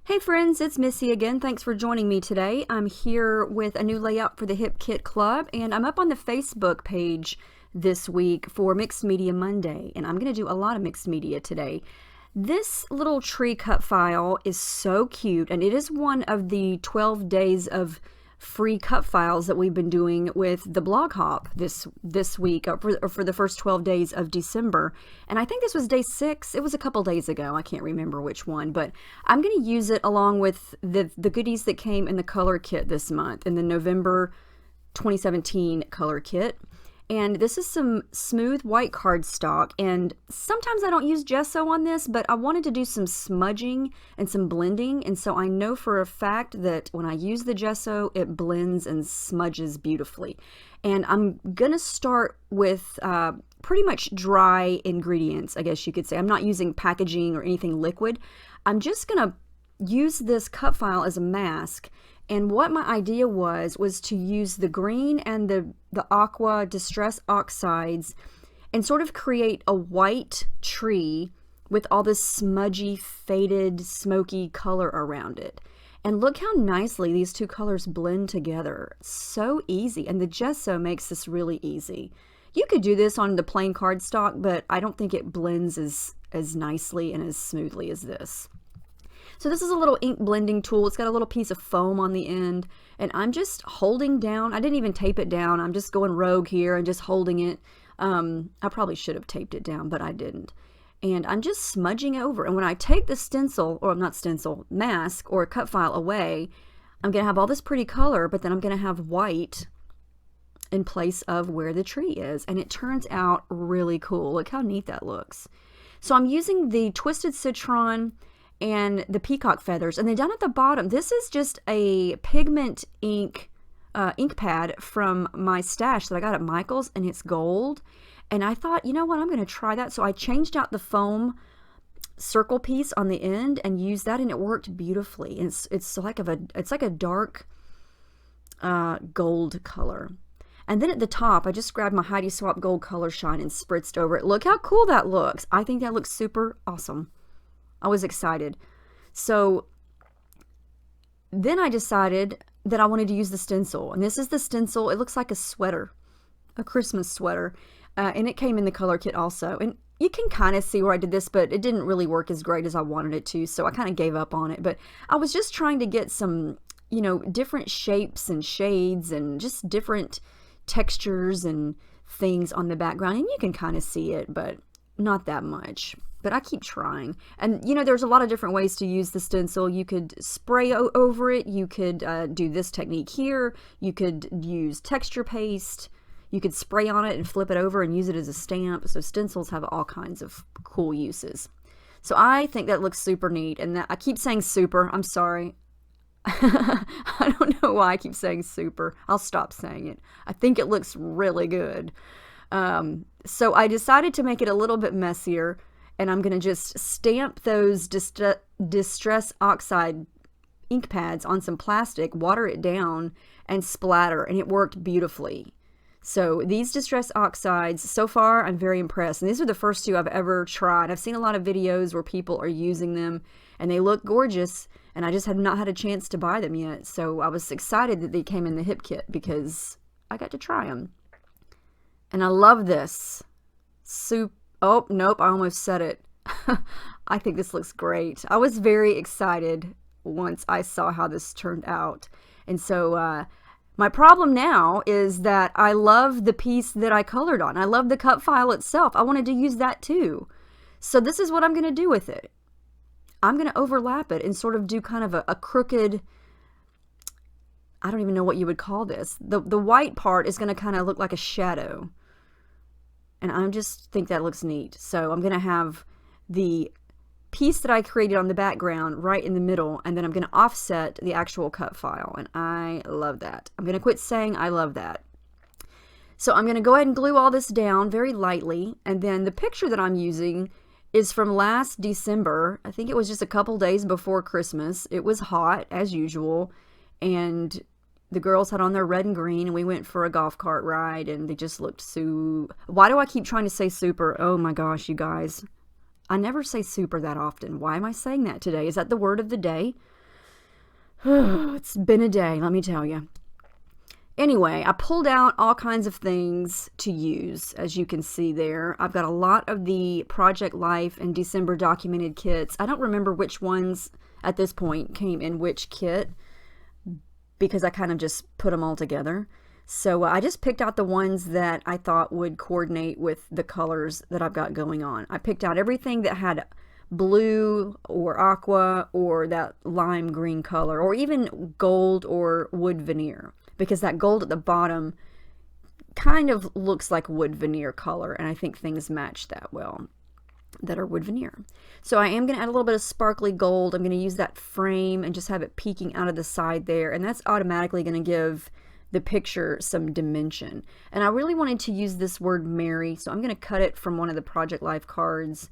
Hey friends, it's Missy again. Thanks for joining me today. I'm here with a new layout for the Hip Kit Club, and I'm up on the Facebook page this week for Mixed Media Monday, and I'm going to do a lot of mixed media today. This little tree cut file is so cute, and it is one of the 12 days of free cut files that we've been doing with the blog hop this week, or for the first 12 days of December. And I think this was day 6. It was a couple days ago. I can't remember which one, but I'm going to use it along with the goodies that came in the color kit this month, in the November 2017 color kit. And this is some smooth white cardstock, and sometimes I don't use gesso on this, but I wanted to do some smudging and some blending, and so I know for a fact that when I use the gesso, it blends and smudges beautifully. And I'm gonna start with pretty much dry ingredients, I guess you could say. I'm not using packaging or anything liquid. I'm just gonna use this cut file as a mask. And what my idea was to use the green and the aqua distress oxides and sort of create a white tree with all this smudgy, faded, smoky color around it. And look how nicely these two colors blend together. So easy, and the gesso makes this really easy. You could do this on the plain cardstock, but I don't think it blends as nicely and as smoothly as this. So this is a little ink blending tool. It's got a little piece of foam on the end, and I'm just holding down. I didn't even tape it down. I'm just going rogue here and just holding it. I probably should have taped it down, but I didn't. And I'm just smudging over. And when I take the stencil, or not stencil, mask or cut file away, I'm going to have all this pretty color, but then I'm going to have white in place of where the tree is. And it turns out really cool. Look how neat that looks. So I'm using the Twisted Citron and the peacock feathers, and then down at the bottom, this is just a pigment ink pad from my stash that I got at Michael's, and it's gold. And I thought, you know what, I'm going to try that. So I changed out the foam circle piece on the end and used that, and it worked beautifully. And it's like a dark gold color. And then at the top, I just grabbed my Heidi Swapp Gold Color Shine and spritzed over it. Look how cool that looks. I think that looks super awesome. I was excited. So then I decided that I wanted to use the stencil. And this is the stencil. It looks like a sweater, a Christmas sweater. And it came in the color kit also. And you can kind of see where I did this, but it didn't really work as great as I wanted it to. So I kind of gave up on it. But I was just trying to get some, different shapes and shades and just different textures and things on the background. And you can kind of see it, but not that much. But I keep trying. And there's a lot of different ways to use the stencil. You could spray over it. You could do this technique here. You could use texture paste. You could spray on it and flip it over and use it as a stamp. So stencils have all kinds of cool uses. So I think that looks super neat. And I keep saying super. I'm sorry. I don't know why I keep saying super. I'll stop saying it. I think it looks really good. So I decided to make it a little bit messier. And I'm going to just stamp those Distress Oxide ink pads on some plastic, water it down, and splatter. And it worked beautifully. So these Distress Oxides, so far, I'm very impressed. And these are the first two I've ever tried. I've seen a lot of videos where people are using them, and they look gorgeous. And I just have not had a chance to buy them yet. So I was excited that they came in the Hip Kit because I got to try them. And I love this. Oh, nope, I almost said it. I think this looks great. I was very excited once I saw how this turned out. And so my problem now is that I love the piece that I colored on. I love the cut file itself. I wanted to use that too. So this is what I'm going to do with it. I'm going to overlap it and sort of do kind of a crooked, I don't even know what you would call this. The white part is going to kind of look like a shadow. And I just think that looks neat. So I'm going to have the piece that I created on the background right in the middle, and then I'm going to offset the actual cut file. And I love that. I'm going to quit saying I love that. So I'm going to go ahead and glue all this down very lightly. And then the picture that I'm using is from last December. I think it was just a couple days before Christmas. It was hot, as usual. And the girls had on their red and green, and we went for a golf cart ride, and they just looked so... Why do I keep trying to say super? Oh my gosh, you guys. I never say super that often. Why am I saying that today? Is that the word of the day? It's been a day, let me tell you. Anyway, I pulled out all kinds of things to use, as you can see there. I've got a lot of the Project Life and December documented kits. I don't remember which ones at this point came in which kit because I kind of just put them all together. So I just picked out the ones that I thought would coordinate with the colors that I've got going on. I picked out everything that had blue or aqua or that lime green color or even gold or wood veneer, because that gold at the bottom kind of looks like wood veneer color, and I think things match that well that are wood veneer. So I am going to add a little bit of sparkly gold. I'm going to use that frame and just have it peeking out of the side there, and that's automatically going to give the picture some dimension. And I really wanted to use this word Mary, so I'm going to cut it from one of the Project Life cards.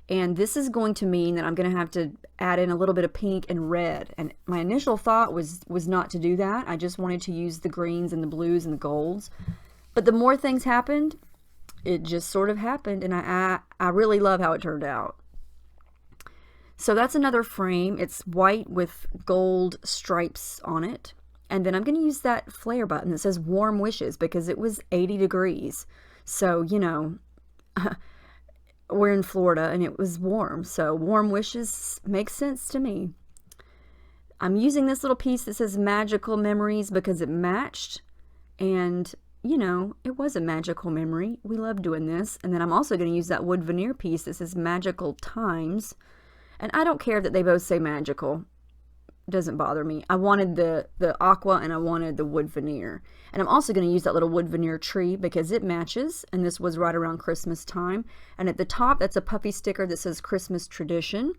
And this is going to mean that I'm going to have to add in a little bit of pink and red. And my initial thought was not to do that. I just wanted to use the greens and the blues and the golds. But the more things happened, it just sort of happened. And I really love how it turned out. So that's another frame. It's white with gold stripes on it. And then I'm going to use that flare button that says warm wishes because it was 80 degrees. So, you know, we're in Florida and it was warm, so warm wishes makes sense to me. I'm using this little piece that says magical memories because it matched, and you know, it was a magical memory. We love doing this. And then I'm also going to use that wood veneer piece that says magical times, and I don't care that they both say magical. It doesn't bother me. I wanted the aqua and I wanted the wood veneer. And I'm also going to use that little wood veneer tree because it matches, and this was right around Christmas time. And at the top, that's a puppy sticker that says Christmas tradition,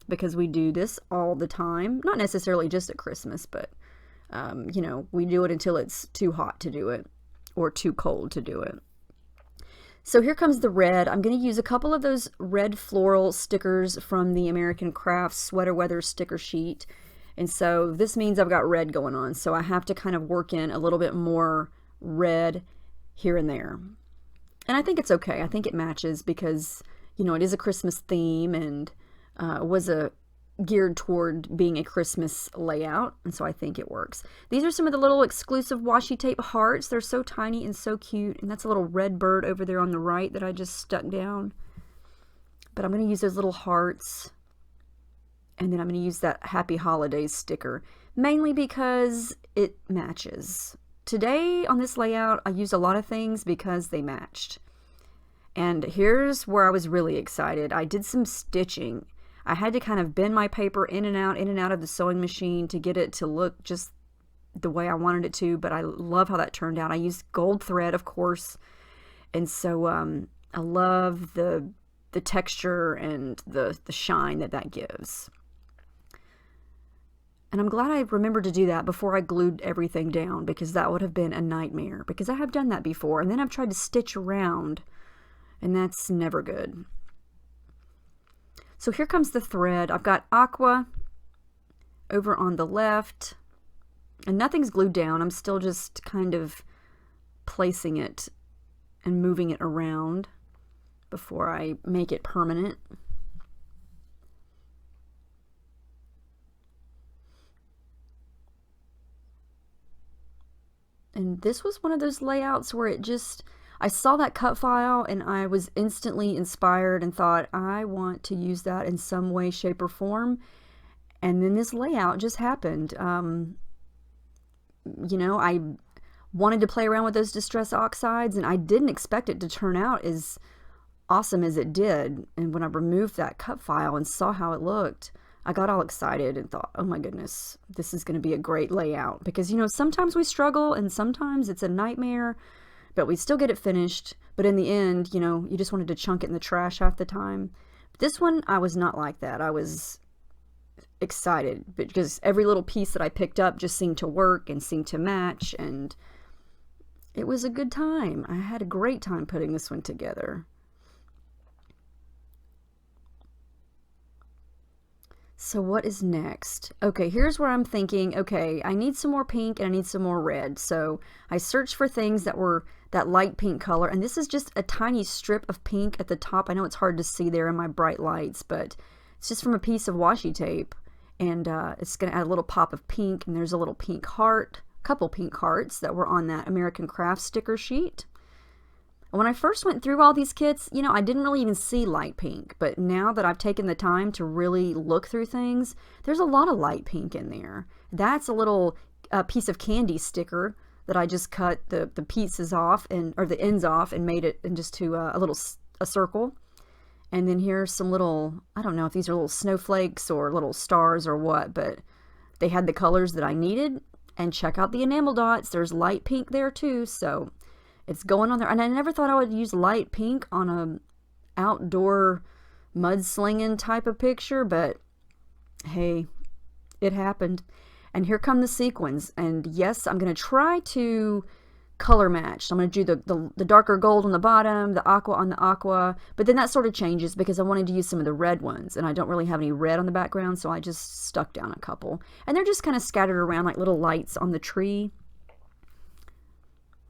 because we do this all the time. Not necessarily just at Christmas, but you know, we do it until it's too hot to do it or too cold to do it. So here comes the red. I'm going to use a couple of those red floral stickers from the American Crafts Sweater Weather sticker sheet. And so this means I've got red going on. So I have to kind of work in a little bit more red here and there. And I think it's okay. I think it matches because, you know, it is a Christmas theme and was geared toward being a Christmas layout. And so I think it works. These are some of the little exclusive washi tape hearts. They're so tiny and so cute. And that's a little red bird over there on the right that I just stuck down. But I'm going to use those little hearts. And then I'm going to use that Happy Holidays sticker, mainly because it matches. Today on this layout, I used a lot of things because they matched. And here's where I was really excited. I did some stitching. I had to kind of bend my paper in and out of the sewing machine to get it to look just the way I wanted it to, but I love how that turned out. I used gold thread, of course, and so I love the texture and the shine that gives. And I'm glad I remembered to do that before I glued everything down, because that would have been a nightmare, because I have done that before, and then I've tried to stitch around, and that's never good. So here comes the thread. I've got aqua over on the left, and nothing's glued down. I'm still just kind of placing it and moving it around before I make it permanent. And this was one of those layouts where it just, I saw that cut file and I was instantly inspired and thought, I want to use that in some way, shape, or form. And then this layout just happened. You know, I wanted to play around with those distress oxides, and I didn't expect it to turn out as awesome as it did. And when I removed that cut file and saw how it looked, I got all excited and thought, oh my goodness, this is going to be a great layout. Because, you know, sometimes we struggle and sometimes it's a nightmare, but we still get it finished. But in the end, you know, you just wanted to chunk it in the trash half the time. But this one, I was not like that. I was excited because every little piece that I picked up just seemed to work and seemed to match, and it was a good time. I had a great time putting this one together. So what is next? Okay, here's where I'm thinking, okay, I need some more pink and I need some more red. So I searched for things that were that light pink color, and this is just a tiny strip of pink at the top. I know it's hard to see there in my bright lights, but it's just from a piece of washi tape. And it's going to add a little pop of pink, and there's a little pink heart, couple pink hearts that were on that American Craft sticker sheet. And when I first went through all these kits, you know, I didn't really even see light pink, but now that I've taken the time to really look through things, there's a lot of light pink in there. That's a little piece of candy sticker that I just cut the pieces off, or the ends off, and made it into a circle. And then here's some little, I don't know if these are little snowflakes or little stars or what, but they had the colors that I needed. And check out the enamel dots. There's light pink there too, so it's going on there. And I never thought I would use light pink on a outdoor mudslinging type of picture, but hey, it happened. And here come the sequins. And yes, I'm going to try to color match. So I'm going to do the darker gold on the bottom, the aqua on the aqua, but then that sort of changes because I wanted to use some of the red ones, and I don't really have any red on the background, so I just stuck down a couple. And they're just kind of scattered around like little lights on the tree.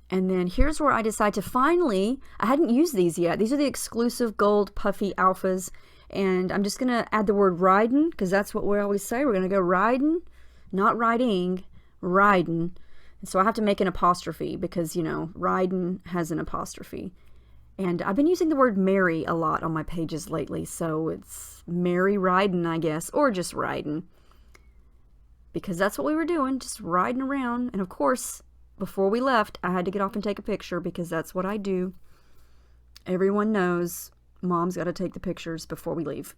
And then here's where I decide to finally, I hadn't used these yet. These are the exclusive gold puffy alphas, and I'm just going to add the word riding, because that's what we always say. We're going to go riding, not riding, riding. So I have to make an apostrophe because, you know, riding has an apostrophe. And I've been using the word Mary a lot on my pages lately, so it's Mary riding, I guess, or just riding. Because that's what we were doing, just riding around. And of course, before we left, I had to get off and take a picture because that's what I do. Everyone knows Mom's got to take the pictures before we leave.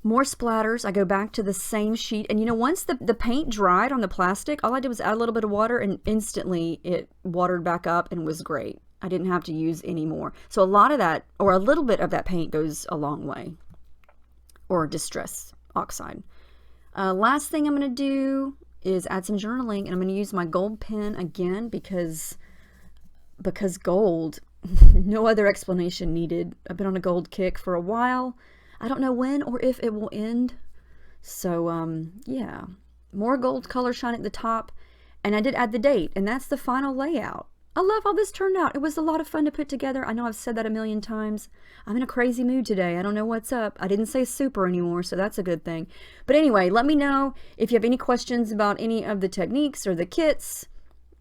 More splatters. I go back to the same sheet, and you know, once the paint dried on the plastic, all I did was add a little bit of water, and instantly it watered back up and was great. I didn't have to use any more. So a lot of that, or a little bit of that paint, goes a long way. Or Distress Oxide. Last thing I'm going to do is add some journaling, and I'm going to use my gold pen again because gold. No other explanation needed. I've been on a gold kick for a while. I don't know when or if it will end. So, yeah. More gold color shine at the top. And I did add the date. And that's the final layout. I love how this turned out. It was a lot of fun to put together. I know I've said that a million times. I'm in a crazy mood today. I don't know what's up. I didn't say super anymore, so that's a good thing. But anyway, let me know if you have any questions about any of the techniques or the kits,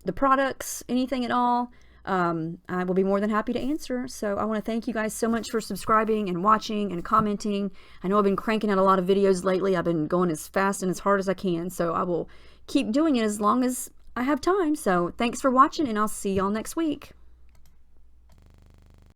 the products, anything at all. I will be more than happy to answer. So I want to thank you guys so much for subscribing and watching and commenting. I know I've been cranking out a lot of videos lately. I've been going as fast and as hard as I can. So I will keep doing it as long as I have time. So thanks for watching, and I'll see y'all next week.